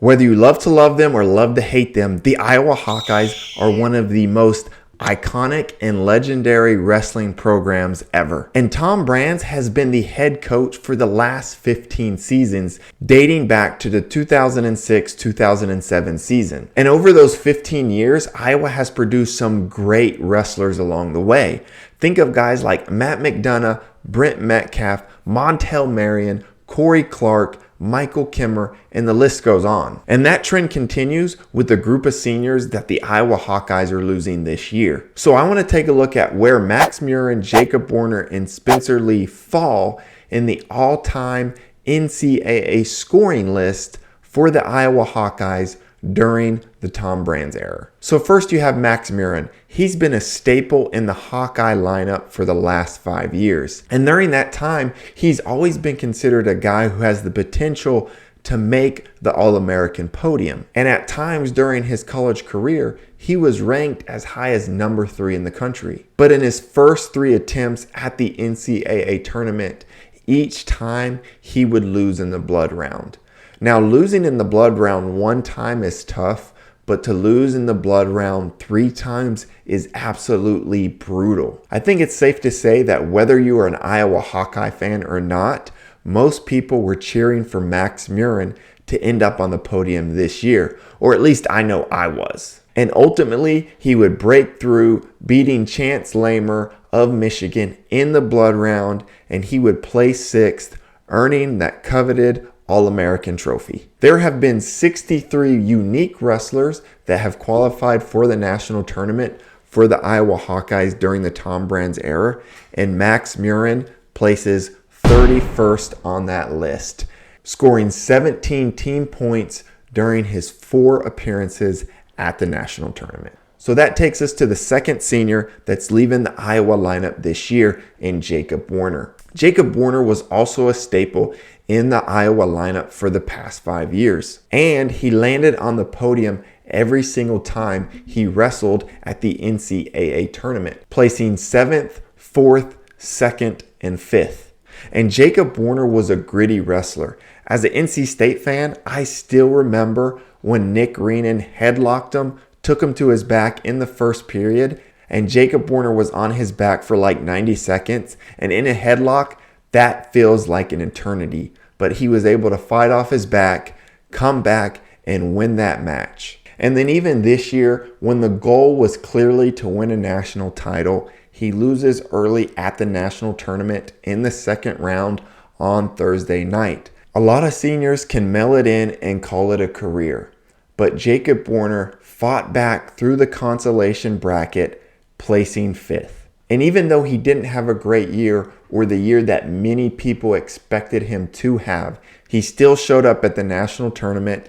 Whether you love to love them or love to hate them, the Iowa Hawkeyes are one of the most iconic and legendary wrestling programs ever. And Tom Brands has been the head coach for the last 15 seasons, dating back to the 2006-2007 season. And over those 15 years, Iowa has produced some great wrestlers along the way. Think of guys like Matt McDonough, Brent Metcalf, Montel Marion, Corey Clark, Michael Kimmer, and the list goes on. And that trend continues with the group of seniors that the Iowa Hawkeyes are losing this year. So I want to take a look at where Max Murin, Jacob Warner, and Spencer Lee fall in the all-time NCAA scoring list for the Iowa Hawkeyes during the Tom Brands era. So first you have Max Murin. He's been a staple in the Hawkeye lineup for the last 5 years. And during that time, he's always been considered a guy who has the potential to make the All-American podium. And at times during his college career, he was ranked as high as number 3 in the country. But in his first 3 attempts at the NCAA tournament, each time he would lose in the blood round. Now, losing in the blood round 1 time is tough, but to lose in the blood round 3 times is absolutely brutal. I think it's safe to say that whether you are an Iowa Hawkeye fan or not, most people were cheering for Max Murin to end up on the podium this year, or at least I know I was. And ultimately, he would break through, beating Chance Lamer of Michigan in the blood round, and he would place 6th, earning that coveted All-American trophy. There have been 63 unique wrestlers that have qualified for the national tournament for the Iowa Hawkeyes during the Tom Brands era, and Max Murin places 31st on that list, scoring 17 team points during his 4 appearances at the national tournament. So that takes us to the second senior that's leaving the Iowa lineup this year in Jacob Warner. Jacob Warner was also a staple in the Iowa lineup for the past 5 years. And he landed on the podium every single time he wrestled at the NCAA tournament, placing 7th, 4th, 2nd, and 5th. And Jacob Warner was a gritty wrestler. As an NC State fan, I still remember when Nick Reenan headlocked him, took him to his back in the first period, and Jacob Warner was on his back for like 90 seconds. And in a headlock, that feels like an eternity. But he was able to fight off his back, come back, and win that match. And then even this year, when the goal was clearly to win a national title, he loses early at the national tournament in the 2nd round on Thursday night. A lot of seniors can mail it in and call it a career. But Jacob Warner fought back through the consolation bracket, placing 5th. And even though he didn't have a great year, or the year that many people expected him to have, he still showed up at the national tournament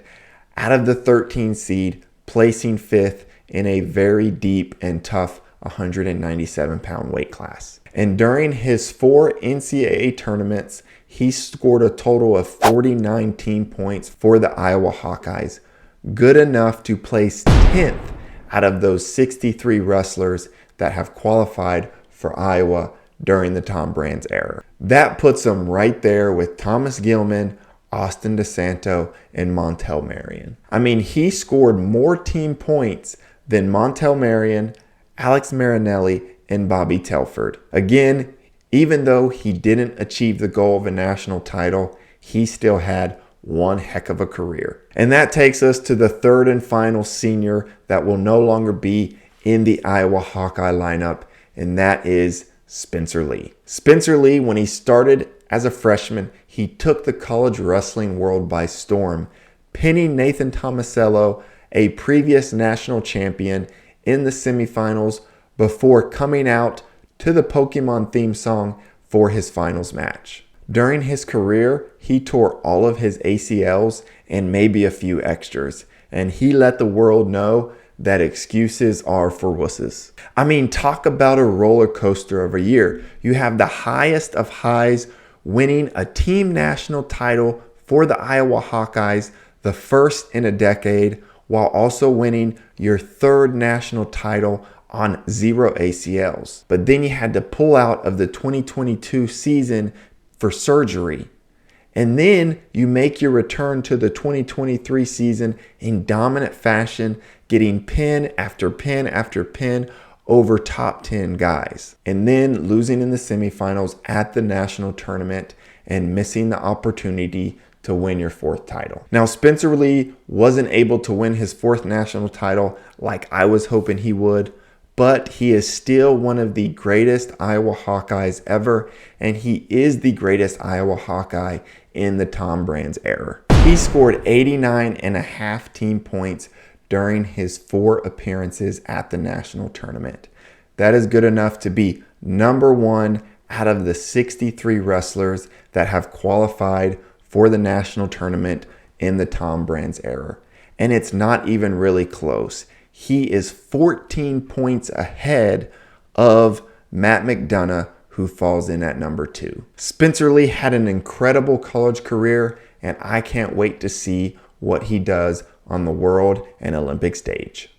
out of the 13 seed, placing 5th in a very deep and tough 197-pound weight class. And during his 4 NCAA tournaments, he scored a total of 49 team points for the Iowa Hawkeyes, good enough to place 10th out of those 63 wrestlers that have qualified for Iowa during the Tom Brands era. That puts him right there with Thomas Gilman, Austin DeSanto, and Montel Marion. I mean, he scored more team points than Montel Marion, Alex Marinelli, and Bobby Telford. Again, even though he didn't achieve the goal of a national title, he still had one heck of a career. And that takes us to the third and final senior that will no longer be in the Iowa Hawkeye lineup, and that is Spencer Lee. Spencer Lee, when he started as a freshman, he took the college wrestling world by storm, pinning Nathan Tomasello, a previous national champion, in the semifinals before coming out to the Pokemon theme song for his finals match. During his career, he tore all of his ACLs and maybe a few extras, and he let the world know that excuses are for wusses. I mean, talk about a roller coaster of a year. You have the highest of highs, winning a team national title for the Iowa Hawkeyes, the first in a decade, while also winning your 3rd national title on 0 ACLs. But then you had to pull out of the 2022 season for surgery. And then you make your return to the 2023 season in dominant fashion, getting pin after pin after pin over top 10 guys. And then losing in the semifinals at the national tournament and missing the opportunity to win your 4th title. Now, Spencer Lee wasn't able to win his 4th national title like I was hoping he would, but he is still one of the greatest Iowa Hawkeyes ever, and he is the greatest Iowa Hawkeye in the Tom Brands era. He scored 89.5 team points during his 4 appearances at the national tournament. That is good enough to be number 1 out of the 63 wrestlers that have qualified for the national tournament in the Tom Brands era. And it's not even really close. He is 14 points ahead of Matt McDonough, who falls in at number 2. Spencer Lee had an incredible college career, and I can't wait to see what he does on the world and Olympic stage.